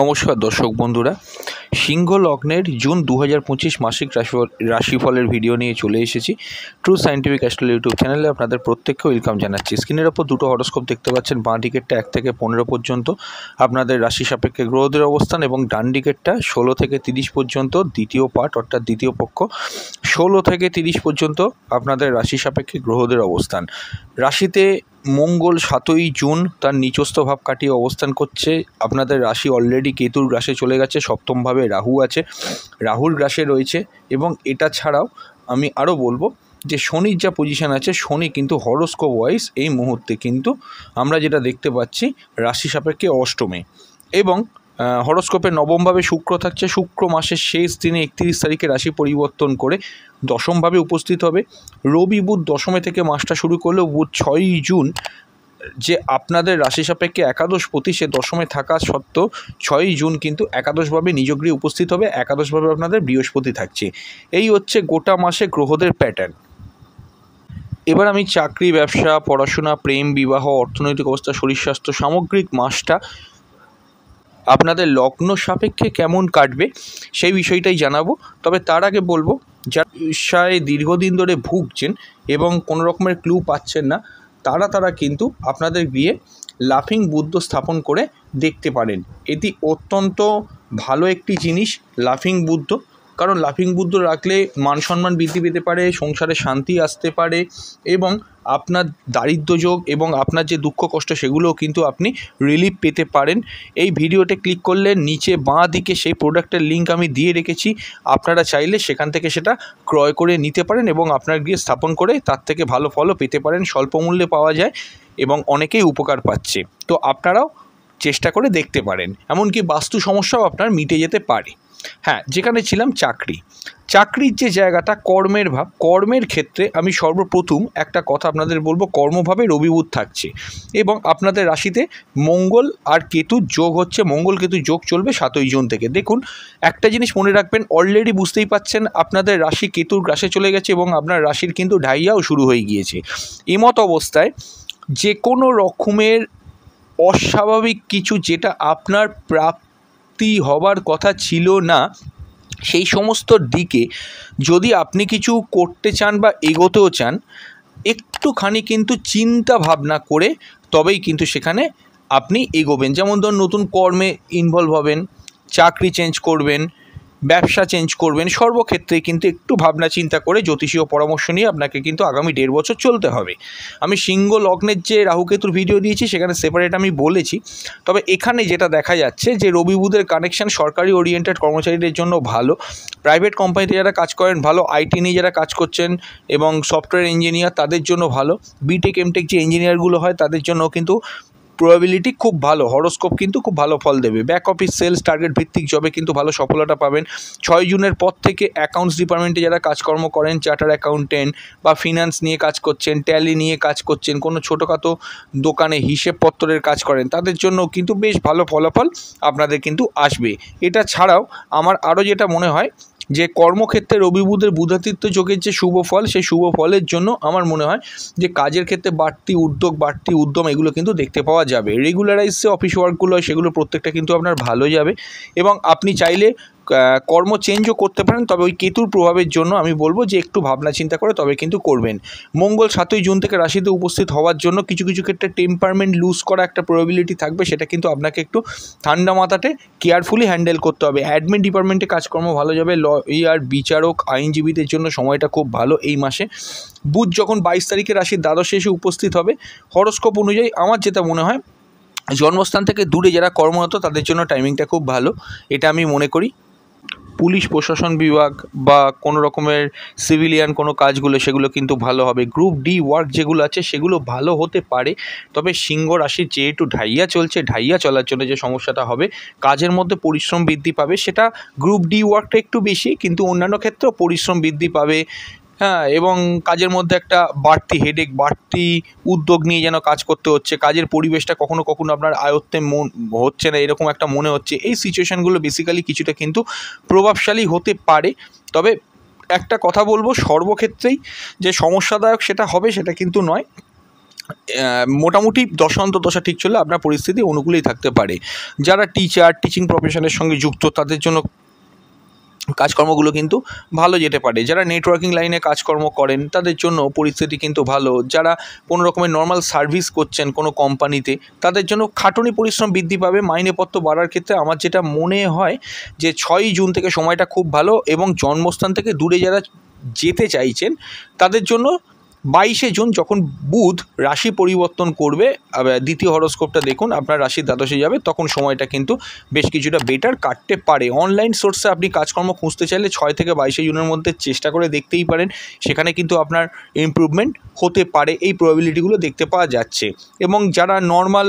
নমস্কার দর্শক বন্ধুরা, সিংহ লগ্নের জুন 2025 মাসিক রাশিফলের ভিডিও নিয়ে চলে এসেছি। ট্রু সায়েন্টিফিক অ্যাস্ট্রোলজি ইউটিউব চ্যানেলে আপনাদের প্রত্যেককে ওয়েলকাম জানাচ্ছি। স্ক্রিনের ওপর দুটো হরোস্কোপ দেখতে পাচ্ছেন। বাঁ দিকেরটা 1 থেকে 15 পর্যন্ত আপনাদের রাশি সাপেক্ষে গ্রহদের অবস্থান, এবং ডান দিকেরটা 16 থেকে 30 পর্যন্ত দ্বিতীয় পার্ট অর্থাৎ দ্বিতীয় পক্ষ 16 থেকে 30 পর্যন্ত আপনাদের রাশি সাপেক্ষে গ্রহদের অবস্থান। রাশিতে মঙ্গল 7ই জুন তার নিচস্থ ভাব কাটিয়ে অবস্থান করছে। আপনাদের রাশি অলরেডি কেতুর গ্রাসে চলে গেছে, সপ্তমভাবে রাহু আছে, রাহুর গ্রাসে রয়েছে। এবং এটা ছাড়াও আমি আরও বলবো যে শনির যা পজিশান আছে, শনি কিন্তু হরোস্কোপ ওয়াইজ এই মুহূর্তে কিন্তু আমরা যেটা দেখতে পাচ্ছি রাশি সাপেক্ষে অষ্টমে, এবং হরোস্কোপে নবমভাবে শুক্র থাকছে। শুক্র মাসের শেষ দিনে 31 তারিখে রাশি পরিবর্তন করে দশমভাবে উপস্থিত হবে। রবি বুধ দশমে থেকে মাসটা শুরু করলেও বুধ 6ই জুন যে আপনাদের রাশি সাপেক্ষে একাদশপতি, সে দশমে থাকা সত্ত্বেও 6ই জুন কিন্তু একাদশভাবে নিজগৃহে উপস্থিত হবে। একাদশভাবে আপনাদের বৃহস্পতি থাকছে। এই হচ্ছে গোটা মাসে গ্রহদের প্যাটার্ন। এবার আমি চাকরি, ব্যবসা, পড়াশোনা, প্রেম, বিবাহ, অর্থনৈতিক অবস্থা, শরীর স্বাস্থ্য, সামগ্রিক মাসটা আপনাদের লগ্ন সাপেক্ষে কেমন কাটবে সেই বিষয়টাই জানাবো। তবে তার আগে বলবো, যারা ব্যবসায় দীর্ঘদিন ধরে ভুগছেন এবং কোনো রকমের ক্লু পাচ্ছেন না, তারা কিন্তু আপনাদের গিয়ে লাফিং বুদ্ধ স্থাপন করে দেখতে পারেন। এটি অত্যন্ত ভালো একটি জিনিস লাফিং বুদ্ধ, কারণ লাফিং বুদ্ধ রাখলে মান সম্মান বৃদ্ধি পেতে পারে, সংসারে শান্তি আসতে পারে, এবং আপনার দারিদ্র্য যোগ এবং আপনার যে দুঃখ কষ্ট সেগুলোও কিন্তু আপনি রিলিফ পেতে পারেন। এই ভিডিওতে ক্লিক করলে নিচে বাঁ দিকে সেই প্রোডাক্টের লিঙ্ক আমি দিয়ে রেখেছি। আপনারা চাইলে সেখান থেকে সেটা ক্রয় করে নিতে পারেন এবং আপনার গিয়ে স্থাপন করে তার থেকে ভালো ফলও পেতে পারেন। স্বল্প মূল্যে পাওয়া যায় এবং অনেকেই উপকার পাচ্ছে। তো আপনারাও চেষ্টা করে দেখতে পারেন। এমনকি বাস্তু সমস্যাও আপনার মিটে যেতে পারে। হ্যাঁ, যেখানে ছিলাম চাকরির যে জায়গাটা, কর্মের ভাব, কর্মের ক্ষেত্রে আমি সর্বপ্রথম একটা কথা আপনাদের বলবো। কর্মভাবে রবি বুধ থাকছে এবং আপনাদের রাশিতে মঙ্গল আর কেতু যোগ হচ্ছে। মঙ্গল কেতু যোগ চলবে 7ই জুন থেকে। দেখুন, একটা জিনিস মনে রাখবেন, অলরেডি বুঝতেই পাচ্ছেন আপনাদের রাশি কেতুর গ্রাসে চলে গেছে এবং আপনার রাশির কিন্তু ঢাইয়াও শুরু হয়ে গিয়েছে। এমত অবস্থায় যে কোনো রকমের অস্বাভাবিক কিছু, যেটা আপনার প্রাপ্তি হবার কথা ছিল না, সেই সমস্ত দিকে যদি আপনি কিছু করতে চান বা এগোতেও চান, একটুখানি কিন্তু চিন্তা ভাবনা করে তবেই কিন্তু সেখানে আপনি এগোবেন। যেমন ধরুন, নতুন কর্মে ইনভলভ হবেন, চাকরি চেঞ্জ করবেন, ব্যবসা চেঞ্জ করবেন, সর্বক্ষেত্রে কিন্তু একটু ভাবনা চিন্তা করে জ্যোতিষীয় পরামর্শ নিয়ে আপনাকে কিন্তু আগামী 1.5 বছর চলতে হবে। আমি সিংহ লগ্নের যে রাহুকেতুর ভিডিও দিয়েছি সেখানে সেপারেট আমি বলেছি। তবে এখানে যেটা দেখা যাচ্ছে যে রবি বুধের কানেকশান সরকারি ওরিয়েন্টেড কর্মচারীদের জন্য ভালো, প্রাইভেট কোম্পানিতে যারা কাজ করেন ভালো, আইটি নিয়ে যারা কাজ করছেন এবং সফটওয়্যার ইঞ্জিনিয়ার তাদের জন্য ভালো, বিটেক এমটেক যে ইঞ্জিনিয়ারগুলো হয় তাদের জন্য কিন্তু প্রবাবিলিটি খুব ভালো। হরোস্কোপ কিন্তু খুব ভালো ফল দেবে। ব্যাক অফিস, সেলস, টার্গেট ভিত্তিক জবে কিন্তু ভালো সফলতা পাবেন। 6 জুনের পর থেকে অ্যাকাউন্টস ডিপার্টমেন্টে যারা কাজকর্ম করেন, চার্টার অ্যাকাউন্টেন্ট বা ফিনান্স নিয়ে কাজ করছেন, ট্যালি নিয়ে কাজ করছেন, কোনো ছোটোখাটো দোকানে হিসেবপত্রের কাজ করেন, তাদের জন্য কিন্তু বেশ ভালো ফলাফল আপনাদের কিন্তু আসবে। এটা ছাড়াও আমার আরও যেটা মনে হয় যে কর্মক্ষেত্রে রবি বুধের বুধাদিত্য যোগের যে শুভ ফল, সেই শুভ ফলের জন্য আমার মনে হয় যে কাজের ক্ষেত্রে বাড়তি উদ্যোগ, বাড়তি উদ্যম এগুলো কিন্তু দেখতে পাওয়া যাবে। রেগুলারাইজ যে অফিস ওয়ার্কগুলো হয় সেগুলো প্রত্যেকটা কিন্তু আপনার ভালো যাবে এবং আপনি চাইলে কর্ম চেঞ্জও করতে পারেন। তবে ওই কেতুর প্রভাবের জন্য আমি বলবো যে একটু ভাবনা চিন্তা করে তবে কিন্তু করবেন। মঙ্গল 7ই জুন থেকে রাশিতে উপস্থিত হওয়ার জন্য কিছু কিছু ক্ষেত্রে টেম্পারমেন্ট লুজ করা একটা প্রবাবিলিটি থাকবে। সেটা কিন্তু আপনাকে একটু ঠান্ডা মাথাতে কেয়ারফুলি হ্যান্ডেল করতে হবে। অ্যাডমিন ডিপার্টমেন্টে কাজকর্ম ভালো যাবে। লয়ার, বিচারক, আইনজীবীদের জন্য সময়টা খুব ভালো এই মাসে। বুধ যখন 22 তারিখে রাশির দ্বাদশে এসে উপস্থিত হবে, হরোস্কোপ অনুযায়ী আমার যেটা মনে হয় জন্মস্থান থেকে দূরে যারা কর্মরত তাদের জন্য টাইমিংটা খুব ভালো, এটা আমি মনে করি। পুলিশ প্রশাসন বিভাগ বা কোনো রকমের সিভিলিয়ান কোনো কাজগুলো সেগুলো কিন্তু ভালো হবে। গ্রুপ ডি ওয়ার্ক যেগুলো আছে সেগুলো ভালো হতে পারে। তবে সিংহ রাশির যেহেতু ঢাইয়া চলছে, ঢাইয়া চলার জন্য যে সমস্যাটা হবে, কাজের মধ্যে পরিশ্রম বৃদ্ধি পাবে। সেটা গ্রুপ ডি ওয়ার্কটা একটু বেশি, কিন্তু অন্যান্য ক্ষেত্রেও পরিশ্রম বৃদ্ধি পাবে। হ্যাঁ, এবং কাজের মধ্যে একটা বাড়তি হেডেক, বাড়তি উদ্যোগ নিয়ে যেন কাজ করতে হচ্ছে। কাজের পরিবেশটা কখনো কখনো আপনার আয়ত্তে হচ্ছে না, এরকম একটা মনে হচ্ছে। এই সিচুয়েশানগুলো বেসিক্যালি কিছুটা কিন্তু প্রভাবশালী হতে পারে। তবে একটা কথা বলবো, সর্বক্ষেত্রেই যে সমস্যাদায়ক সেটা হবে সেটা কিন্তু নয়। মোটামুটি দশা ঠিক চললে আপনার পরিস্থিতি অনুকূলেই থাকতে পারে। যারা টিচার, টিচিং প্রফেশনের সঙ্গে যুক্ত, তাদের জন্য কাজকর্মগুলো কিন্তু ভালো যেতে পারে। যারা নেটওয়ার্কিং লাইনে কাজকর্ম করেন তাদের জন্য পরিস্থিতি কিন্তু ভালো। যারা কোনো রকমের নর্মাল সার্ভিস করছেন কোনো কোম্পানিতে, তাদের জন্য খাটুনি পরিশ্রম বৃদ্ধি পাবে। মাইনেপত্র বাড়ার ক্ষেত্রে আমার যেটা মনে হয় যে 6ই জুন থেকে সময়টা খুব ভালো, এবং জন্মস্থান থেকে দূরে যারা যেতে চাইছেন তাদের জন্য 22শে জুন যখন বুধ রাশি পরিবর্তন করবে, দ্বিতীয় হরোস্কোপটা দেখুন, আপনার রাশির দ্বাদশে যাবে, তখন সময়টা কিন্তু বেশ কিছুটা বেটার কাটতে পারে। অনলাইন সোর্সে আপনি কাজকর্ম খুঁজতে চাইলে 6 থেকে 22শে জুনের মধ্যে চেষ্টা করে দেখতেই পারেন, সেখানে কিন্তু আপনার ইমপ্রুভমেন্ট হতে পারে, এই প্রবাবিলিটিগুলো দেখতে পাওয়া যাচ্ছে। এবং যারা নর্মাল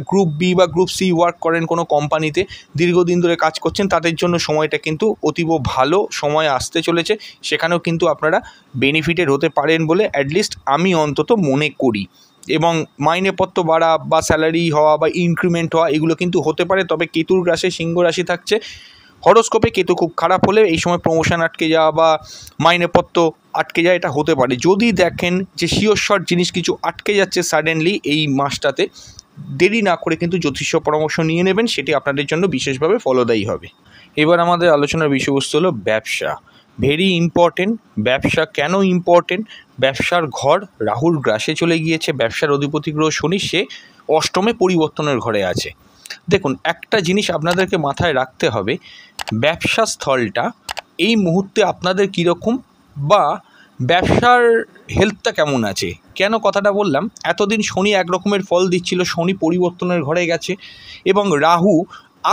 গ্রুপ বি বা গ্রুপ সি ওয়ার্ক করেন কোনো কোম্পানিতে, দীর্ঘদিন ধরে কাজ করছেন, তাদের জন্য সময়টা কিন্তু অতীব ভালো সময় আসতে চলেছে, সেখানেও কিন্তু আপনারা বেনিফিটেড হতে পারেন বলে অ্যাটলিস্ট আমি অন্তত মনে করি। এবং মাইনেপত্র বাড়া বা স্যালারি হওয়া বা ইনক্রিমেন্ট হওয়া এগুলো কিন্তু হতে পারে। তবে কেতুর গ্রাসে সিংহ রাশি থাকছে, হরোস্কোপে কেতু খুব খারাপ হলে এই সময় প্রমোশন আটকে যাওয়া বা মাইনেপত্র আটকে যায়, এটা হতে পারে। যদি দেখেন যে শিওর জিনিস কিছু আটকে যাচ্ছে সাডেনলি এই মাসটাতে, দেরি না করে কিন্তু জ্যোতিষ পরামর্শ নিয়ে নেবেন, সেটি আপনাদের জন্য বিশেষভাবে ফলদায়ী হবে। এবার আমাদের আলোচনার বিষয়বস্তু হলো ব্যবসা। Very important. ব্যবসা কেন ইম্পর্টেন্ট? ব্যবসার ঘর রাহুর গ্রাসে চলে গিয়েছে, ব্যবসার অধিপতি গ্রহ শনি সে অষ্টমে পরিবর্তনের ঘরে আছে। দেখুন, একটা জিনিস আপনাদেরকে মাথায় রাখতে হবে, ব্যবসা স্থলটা এই মুহূর্তে আপনাদের কীরকম বা ব্যবসার হেলথটা কেমন আছে। কেন কথাটা বললাম, এতদিন শনি এক রকমের ফল দিচ্ছিল, শনি পরিবর্তনের ঘরে গেছে এবং রাহু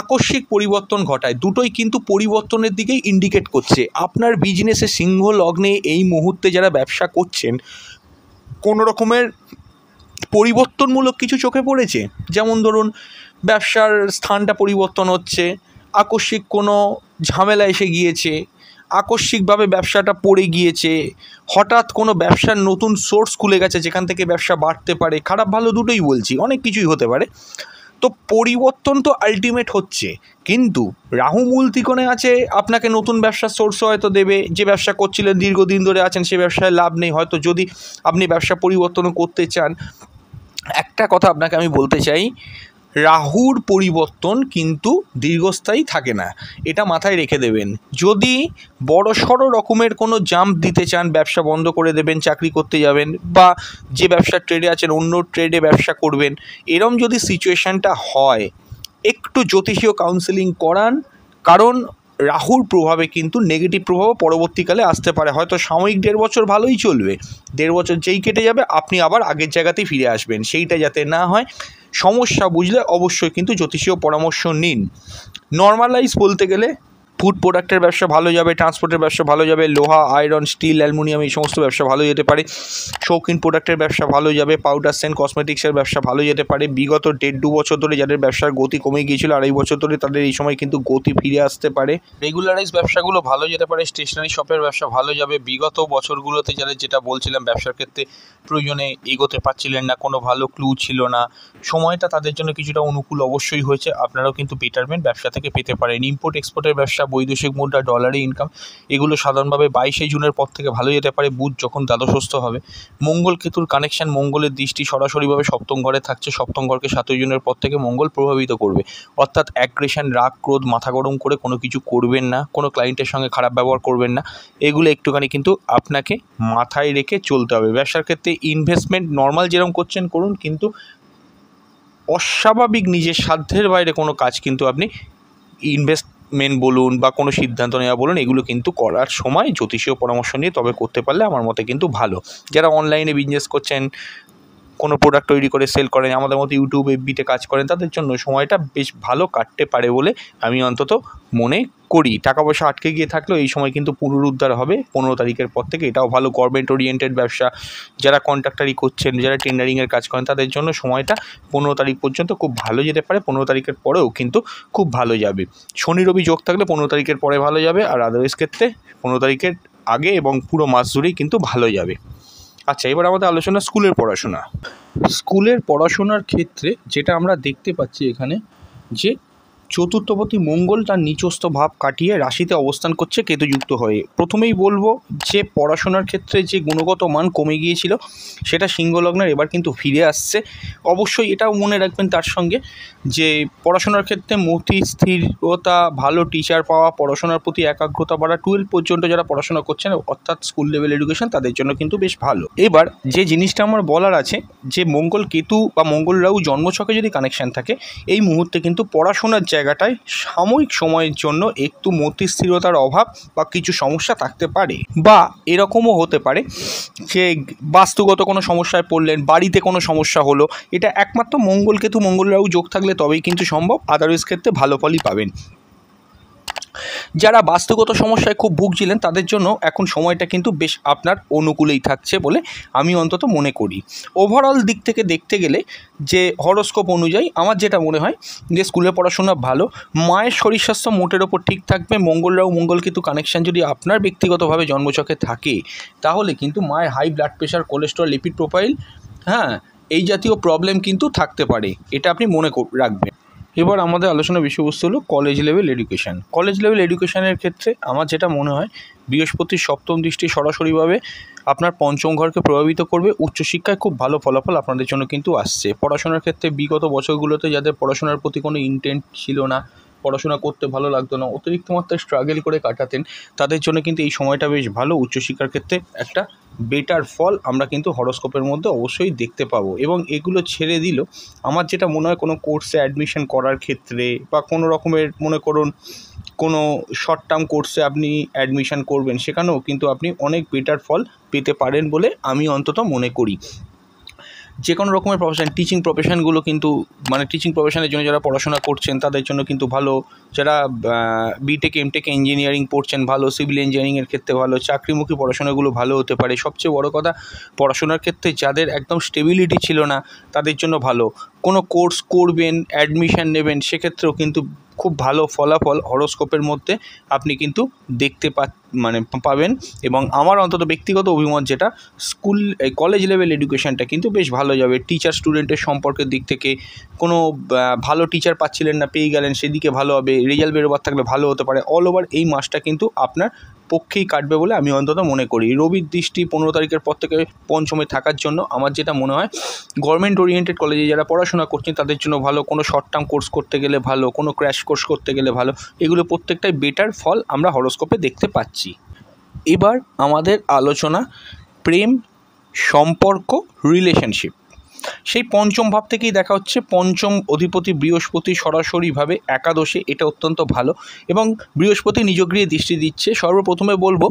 আকস্মিক পরিবর্তন ঘটায়, দুটোই কিন্তু পরিবর্তনের দিকেই ইন্ডিকেট করছে। আপনার বিজনেসে সিংহ লগ্নে এই মুহূর্তে যারা ব্যবসা করছেন, কোনো রকমের পরিবর্তনমূলক কিছু চোখে পড়েছে? যেমন ধরুন, ব্যবসার স্থানটা পরিবর্তন হচ্ছে, আকস্মিক কোনো ঝামেলা এসে গিয়েছে, আকস্মিকভাবে ব্যবসাটা পড়ে গিয়েছে, হঠাৎ কোনো ব্যবসার নতুন সোর্স খুলে গেছে যেখান থেকে ব্যবসা বাড়তে পারে, খারাপ ভালো দুটোই বলছি, অনেক কিছুই হতে পারে। তো পরিবর্তন তো আলটিমেট হচ্ছে, কিন্তু রাহু মূল ত্রিকোণে আছে, আপনাকে নতুন ব্যবসার সোর্স হয়তো দেবে। যে ব্যবসা করছিলেন দীর্ঘদিন ধরে আছেন, সে ব্যবসায় লাভ নেই, হয়তো যদি আপনি ব্যবসা পরিবর্তনও করতে চান। একটা কথা আপনাকে আমি বলতে চাই, রাহুর পরিবর্তন কিন্তু দীর্ঘস্থায়ী থাকে না, এটা মাথায় রেখে দেবেন। যদি বড়সড় রকমের কোনো জাম্প দিতে চান, ব্যবসা বন্ধ করে দেবেন, চাকরি করতে যাবেন, বা যে ব্যবসার ট্রেডে আছেন অন্য ট্রেডে ব্যবসা করবেন, এরম যদি সিচুয়েশানটা হয়, একটু জ্যোতিষীয় কাউন্সেলিং করান। কারণ রাহুর প্রভাবে কিন্তু নেগেটিভ প্রভাবও পরবর্তীকালে আসতে পারে। হয়তো সাময়িক 1.5 বছর ভালোই চলবে, 1.5 বছর যেই কেটে যাবে আপনি আবার আগের জায়গাতেই ফিরে আসবেন। সেইটা যাতে না হয়, সমস্যা বুঝলে অবশ্যই কিন্তু জ্যোতিষীয় পরামর্শ নিন। নর্মালাইজ বলতে গেলে ফুড প্রোডাক্টের ব্যবসা ভালো যাবে, ট্রান্সপোর্টের ব্যবসা ভালো যাবে, লোহা, আয়রন, স্টিল, অ্যালুমিনিয়াম এই সমস্ত ব্যবসা ভালো যেতে পারে। শৌখিন প্রোডাক্টের ব্যবসা ভালো যাবে, পাউডার সেন্ট কসমেটিক্সের ব্যবসা ভালো যেতে পারে। বিগত 1.5-2 বছর ধরে যাদের ব্যবসার গতি কমে গিয়েছিল, 2.5 বছর ধরে, তাদের এই সময় কিন্তু গতি ফিরে আসতে পারে। রেগুলারাইজ ব্যবসাগুলো ভালো যেতে পারে, স্টেশনারি শপের ব্যবসা ভালো যাবে। বিগত বছরগুলোতে যাদের, যেটা বলছিলাম, ব্যবসার ক্ষেত্রে প্রয়োজনে এগোতে পারছিলেন না, কোনো ভালো ক্লু ছিল না, সময়টা তাদের জন্য কিছুটা অনুকূল অবশ্যই হয়েছে। আপনারাও কিন্তু বেটারমেন্ট ব্যবসা থেকে পেতে পারেন। ইম্পোর্ট এক্সপোর্টের ব্যবসা, বৈদেশিক মুদ্রা, ডলারে ইনকাম, এগুলো সাধারণভাবে 22শে জুনের পর থেকে ভালো যেতে পারে। বুধ যখন দ্বাদশস্থ হবে, মঙ্গল কেতুর কানেকশন, মঙ্গলের দৃষ্টি সরাসরিভাবে সপ্তম ঘরে থাকছে। সপ্তম ঘরকে 7ই জুনের পর থেকে মঙ্গল প্রভাবিত করবে। অর্থাৎ অ্যাগ্রেশন, রাগ, ক্রোধ, মাথা গরম করে কোনো কিছু করবেন না, কোনো ক্লায়েন্টের সঙ্গে খারাপ ব্যবহার করবেন না, এগুলো একটুখানি কিন্তু আপনাকে মাথায় রেখে চলতে হবে। ব্যবসার ক্ষেত্রে ইনভেস্টমেন্ট নর্মাল যেরকম করছেন করুন, কিন্তু অস্বাভাবিক নিজের সাধ্যের বাইরে কোনো কাজ কিন্তু আপনি ইনভেস্টমেন্ট বলুন বা কোনো সিদ্ধান্ত নেওয়া বলুন, এগুলো কিন্তু করার সময় জ্যোতিষীয় পরামর্শ নিয়ে তবে করতে পারলে আমার মতে কিন্তু ভালো। যারা অনলাইনে বিজনেস করছেন, কোনো প্রোডাক্ট তৈরি করে সেল করেন, আমাদের মতো ইউটিউব, এফবিতে কাজ করেন, তাদের জন্য সময়টা বেশ ভালো কাটতে পারে বলে আমি অন্তত মনে করি। টাকা পয়সা আটকে গিয়ে থাকলেও এই সময় কিন্তু পুনরুদ্ধার হবে 15 তারিখের পর থেকে, এটাও ভালো। গভর্নমেন্ট ওরিয়েন্টেড ব্যবসা, যারা কন্ট্রাক্টারি করছেন, যারা টেন্ডারিংয়ের কাজ করেন, তাদের জন্য সময়টা 15 তারিখ পর্যন্ত খুব ভালো যেতে পারে। 15 তারিখের পরেও কিন্তু খুব ভালো যাবে। শনি রবি যোগ থাকলে 15 তারিখের পরে ভালো যাবে, আর আদারওয়াইজ ক্ষেত্রে 15 তারিখের আগে এবং পুরো মাস জুড়েই কিন্তু ভালো যাবে। আচ্ছা, এবার আমাদের আলোচনা স্কুলের পড়াশোনা। স্কুলের পড়াশোনার ক্ষেত্রে যেটা আমরা দেখতে পাচ্ছি এখানে, যে চতুর্থপতি মঙ্গল তার নিচস্থ ভাব কাটিয়ে রাশিতে অবস্থান করছে কেতুযুক্ত হয়ে। প্রথমেই বলবো যে পড়াশোনার ক্ষেত্রে যে গুণগত মান কমে গিয়েছিল সেটা সিংহ লগ্নের এবার কিন্তু ফিরে আসছে। অবশ্যই এটাও মনে রাখবেন তার সঙ্গে যে পড়াশোনার ক্ষেত্রে মতি স্থিরতা, ভালো টিচার পাওয়া, পড়াশোনার প্রতি একাগ্রতা বাড়া, 12 পর্যন্ত যারা পড়াশোনা করছেন অর্থাৎ স্কুল লেভেল এডুকেশন তাদের জন্য কিন্তু বেশ ভালো। এবার যে জিনিসটা আমার বলার আছে যে মঙ্গল কেতু বা মঙ্গল রাহু জন্মছকে যদি কানেকশান থাকে এই মুহূর্তে কিন্তু পড়াশোনার জায়গাটায় সাময়িক সময়ের জন্য একটু মতি স্থিরতার অভাব বা কিছু সমস্যা থাকতে পারে, বা এরকমও হতে পারে যে বাস্তুগত কোনো সমস্যায় পড়লেন, বাড়িতে কোনো সমস্যা হলো। এটা একমাত্র মঙ্গল কেতু মঙ্গল রাহু যোগ থাকলে তবেই কিন্তু সম্ভব, আদারওয়াইজ ক্ষেত্রে ভালো ফলই পাবেন। যারা বাস্তুগত সমস্যায় খুব ভুগছিলেন তাদের জন্য এখন সময়টা কিন্তু বেশ আপনার অনুকূলেই থাকছে বলে আমি অন্তত মনে করি। ওভারঅল দিক থেকে দেখতে গেলে যে হরোস্কোপ অনুযায়ী আমার যেটা মনে হয় যে স্কুলে পড়াশোনা ভালো, মায়ের শরীর স্বাস্থ্য মোটের ওপর ঠিক থাকবে। মঙ্গল রাহু মঙ্গল কেতু কানেকশান যদি আপনার ব্যক্তিগতভাবে জন্মছকে থাকে তাহলে কিন্তু মায়ের high blood pressure, cholesterol, lipid profile, এই জাতীয় প্রবলেম কিন্তু থাকতে পারে, এটা আপনি মনে রাখবেন। এবার আমাদের আলোচনার বিষয়বস্তু হলো college level education. College level এডুকেশানের ক্ষেত্রে আমার যেটা মনে হয় বৃহস্পতির সপ্তম দৃষ্টি সরাসরিভাবে আপনার পঞ্চম ঘরকে প্রভাবিত করবে। উচ্চশিক্ষায় খুব ভালো ফলাফল আপনাদের জন্য কিন্তু আসছে। পড়াশোনার ক্ষেত্রে বিগত বছরগুলোতে যাদের পড়াশোনার প্রতি কোনো ইন্টেন্ট ছিল না, পড়াশোনা করতে ভালো লাগতো না, অতিরিক্ত মাত্রায় স্ট্রাগল করে কাটাতেন, তাদের জন্য কিন্তু এই সময়টা বেশ ভালো। উচ্চশিক্ষার ক্ষেত্রে একটা বেটার ফল আমরা কিন্তু হরোস্কোপের মধ্যে অবশ্যই দেখতে পাবো। এবং এগুলো ছেড়ে দিল আমার যেটা মনে হয় কোনো কোর্সে অ্যাডমিশন করার ক্ষেত্রে বা কোনো রকমের মনে করুন কোনো শর্ট টার্ম কোর্সে আপনি অ্যাডমিশন করবেন, সেখানেও কিন্তু আপনি অনেক বেটার ফল পেতে পারেন বলে আমি অন্তত মনে করি। যে কোনো রকমের প্রফেশন, টিচিং প্রফেশনগুলো কিন্তু টিচিং প্রফেশনের জন্য যারা পড়াশোনা করছেন তাদের জন্য কিন্তু ভালো। যারা বিটেক এমটেক ইঞ্জিনিয়ারিং পড়ছেন ভালো, সিভিল ইঞ্জিনিয়ারিংয়ের ক্ষেত্রে ভালো, চাকরিমুখী পড়াশোনাগুলো ভালো হতে পারে। সবচেয়ে বড় কথা, পড়াশোনার ক্ষেত্রে যাদের একদম স্টেবিলিটি ছিল না তাদের জন্য ভালো। কোনো কোর্স করবেন, অ্যাডমিশন নেবেন, সেক্ষেত্রেও কিন্তু খুব ভালো ফলাফল হরোস্কোপের মধ্যে আপনি কিন্তু দেখতে পাবেন। এবং আমার অন্তত ব্যক্তিগত অভিমত যেটা, কলেজ লেভেল এডুকেশানটা কিন্তু বেশ ভালো যাবে। টিচার স্টুডেন্টের সম্পর্কের দিক থেকে কোনো ভালো টিচার পাচ্ছিলেন না, পেয়ে গেলেন, সেদিকে ভালো হবে। রেজাল্ট বেরোবার থাকলে ভালো হতে পারে। অল ওভার এই মাসটা কিন্তু আপনার পক্ষেই কাটবে বলে আমি অন্তত মনে করি। রবির দৃষ্টি 15 তারিখের পর থেকে পঞ্চমে থাকার জন্য আমার যেটা মনে হয় গভর্নমেন্ট ওরিয়েন্টেড কলেজে যারা পড়াশোনা করছেন তাদের জন্য ভালো। কোনো শর্ট টার্ম কোর্স করতে গেলে ভালো, কোনো ক্র্যাশ কোর্স করতে গেলে ভালো। এগুলো প্রত্যেকটাই বেটার ফল আমরা হরোস্কোপে দেখতে পাচ্ছি। এবার আমাদের আলোচনা প্রেম, সম্পর্ক, রিলেশনশিপ। সেই পঞ্চম ভাব থেকেই দেখা হচ্ছে পঞ্চম অধিপতি বৃহস্পতি সরাসরিভাবে একাদশে, এটা অত্যন্ত ভালো। এবং বৃহস্পতি নিজগৃহে দৃষ্টি দিচ্ছে। সর্বপ্রথমে বলবো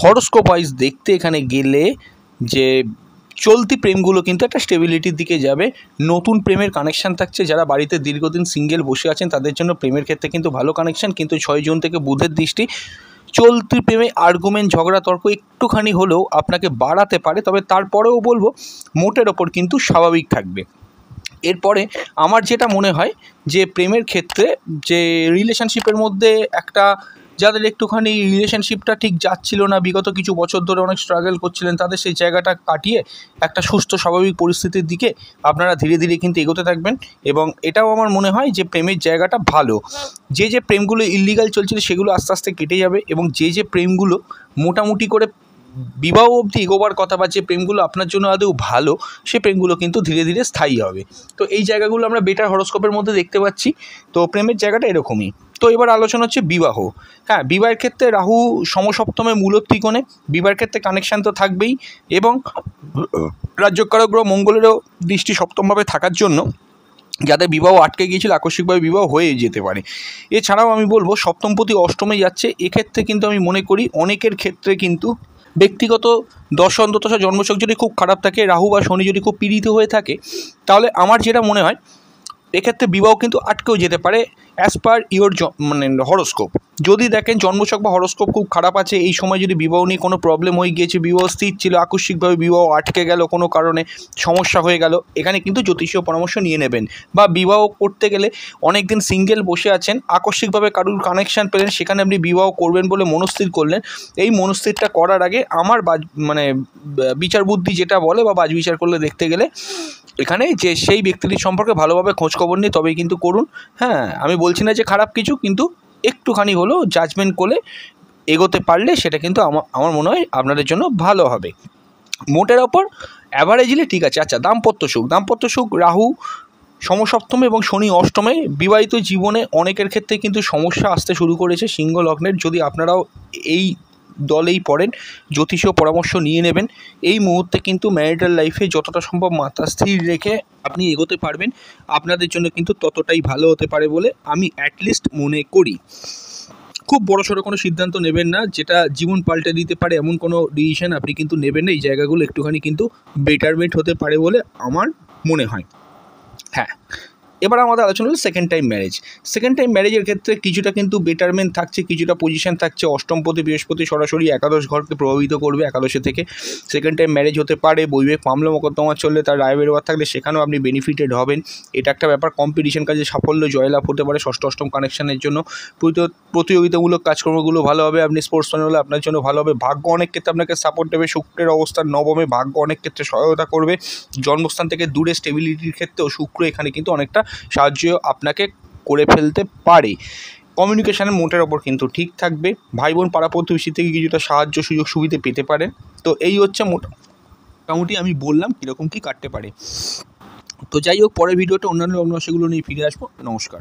হরোস্কোপ ওয়াইজ দেখতে এখানে গেলে যে চলতি প্রেমগুলো কিন্তু একটা স্টেবিলিটির দিকে যাবে। নতুন প্রেমের কানেকশান থাকছে। যারা বাড়িতে দীর্ঘদিন সিঙ্গেল বসে আছেন তাদের জন্য প্রেমের ক্ষেত্রে কিন্তু ভালো কানেকশান, কিন্তু 6 জুন থেকে বুধের দৃষ্টি চলতি প্রেমে আর্গুমেন্ট, ঝগড়া, তর্ক একটুখানি হলেও আপনাকে বাড়াতে পারে, তবে তারপরেও বলবো মোটের ওপর কিন্তু স্বাভাবিক থাকবে। এরপরে আমার যেটা মনে হয় যে প্রেমের ক্ষেত্রে যে রিলেশনশিপের মধ্যে একটা যাদের একটুখানি রিলেশনশিপটা ঠিক যাচ্ছিল না, বিগত কিছু বছর ধরে অনেক স্ট্রাগল করছিলেন, তাদের সেই জায়গাটা কাটিয়ে একটা সুস্থ স্বাভাবিক পরিস্থিতির দিকে আপনারা ধীরে ধীরে কিন্তু এগোতে থাকবেন। এবং এটাও আমার মনে হয় যে প্রেমের জায়গাটা ভালো। যে প্রেমগুলো ইল্লিগাল চলছিল সেগুলো আস্তে আস্তে কেটে যাবে, এবং যে প্রেমগুলো মোটামুটি করে বিবাহ অবধি এগোবার কথা বা যে প্রেমগুলো আপনার জন্য আদৌ ভালো, সে প্রেমগুলো কিন্তু ধীরে ধীরে স্থায়ী হবে। তো এই জায়গাগুলো আমরা বেটার হরোস্কোপের মধ্যে দেখতে পাচ্ছি। তো প্রেমের জায়গাটা এরকমই। তো এবার আলোচনা হচ্ছে বিবাহ। বিবাহের ক্ষেত্রে রাহু সমসপ্তমে মূলত্রিকোণে, বিবাহের ক্ষেত্রে কানেকশান তো থাকবেই। এবং রাজ্যকারক গ্রহ মঙ্গলেরও দৃষ্টি সপ্তমভাবে থাকার জন্য যাদের বিবাহ আটকে গিয়েছিল আকস্মিকভাবে বিবাহ হয়ে যেতে পারে। এছাড়াও আমি বলবো সপ্তমপতি অষ্টমে যাচ্ছে, এক্ষেত্রে কিন্তু আমি মনে করি অনেকের ক্ষেত্রে কিন্তু ব্যক্তিগত দশা অন্তর্দশা জন্মছক যদি খুব খারাপ থাকে, রাহু বা শনি যদি খুব পীড়িত হয়ে থাকে, তাহলে আমার যেটা মনে হয় এক্ষেত্রে বিবাহ কিন্তু আটকেও যেতে পারে অ্যাজ পার ইওর হরোস্কোপ। যদি দেখেন জন্মছক বা হরোস্কোপ খুব খারাপ আছে, এই সময় যদি বিবাহ নিয়ে কোনো প্রবলেম হয়ে গিয়েছে, বিবাহ স্থির ছিল, আকস্মিকভাবে বিবাহ আটকে গেল, কোনো কারণে সমস্যা হয়ে গেল, এখানে কিন্তু জ্যোতিষীয় পরামর্শ নিয়ে নেবেন। বা বিবাহ করতে গেলে অনেক দিন সিঙ্গেল বসে আছেন, আকস্মিকভাবে কারুর কানেকশান পেলেন, সেখানে আপনি বিবাহ করবেন বলে মনস্থির করলেন। এই মনস্থিরটা করার আগে আমার বিচার বুদ্ধি যেটা বলে বা বাজ বিচার করলে দেখতে গেলে এখানে যে সেই ব্যক্তিটির সম্পর্কে ভালোভাবে খোঁজ খবর নিয়ে তবেই কিন্তু করুন। হ্যাঁ, আমি বলছি না যে খারাপ কিছু, কিন্তু একটুখানি হলেও জাজমেন্ট করে এগোতে পারলে সেটা কিন্তু আমার মনে হয় আপনাদের জন্য ভালো হবে। মোটের ওপর অ্যাভারেজলি ঠিক আছে। আচ্ছা, দাম্পত্য সুখ রাহু সমসপ্তমে এবং শনি অষ্টমে, বিবাহিত জীবনে অনেকের ক্ষেত্রে কিন্তু সমস্যা আসতে শুরু করেছে সিংহ লগ্নের। যদি আপনারাও এই দলেই পড়েন, জ্যোতিষীয় পরামর্শ নিয়ে নেবেন। এই মুহূর্তে কিন্তু ম্যারিটাল লাইফে যতটা সম্ভব মাথা স্থির রেখে আপনি এগোতে পারবেন, আপনাদের জন্য কিন্তু ততটাই ভালো হতে পারে বলে আমি অ্যাটলিস্ট মনে করি। খুব বড়সড় কোনো সিদ্ধান্ত নেবেন না, যেটা জীবন পাল্টে দিতে পারে এমন কোনো ডিসিশন আপনি কিন্তু নেবেন না। এই জায়গাগুলো একটুখানি কিন্তু বেটারমেন্ট হতে পারে বলে আমার মনে হয়। হ্যাঁ, এবার আমাদের আলোচনা হলো সেকেন্ড টাইম ম্যারেজের ক্ষেত্রে কিছুটা কিন্তু বেটারমেন্ট থাকছে, কিছুটা পজিশন থাকছে। অষ্টমপতি বৃহস্পতি সরাসরি একাদশ ঘরকে প্রভাবিত করবে, একাদশে থেকে সেকেন্ড টাইম ম্যারেজ হতে পারে। বৈবাহিক মামলা মোকদ্দমা চললে তার রায় বেরোবার থাকলে সেখানেও আপনি বেনিফিটেড হবেন, এটা একটা ব্যাপার। কম্পিটিশন কাজে সাফল্য জয়লাভ হতে পারে ষষ্ঠ অষ্টম কানেকশনের জন্য। প্রতিযোগিতামূলক কাজকর্মগুলো ভালো হবে, আপনি স্পোর্টসম্যান হলে আপনার জন্য ভালো হবে। ভাগ্য অনেক ক্ষেত্রে আপনাকে সাপোর্ট দেবে, শুক্রের অবস্থান নবমে, ভাগ্য অনেক ক্ষেত্রে সহায়তা করবে। জন্মস্থান থেকে দূরে স্টেবিলিটির ক্ষেত্রেও শুক্র এখানে কিন্তু অনেকটা সাহায্য আপনাকে করে ফেলতে পারে। কমিউনিকেশানের মোটের ওপর কিন্তু ঠিক থাকবে। ভাই বোন পাড়া প্রতিবেশী থেকে কিছুটা সাহায্য সুযোগ সুবিধা পেতে পারেন। তো এই হচ্ছে মোটামুটি আমি বললাম কীরকম কী কাটতে পারে। তো যাই হোক, পরের ভিডিওটা অন্যান্য সেগুলো নিয়ে ফিরে আসবো। নমস্কার।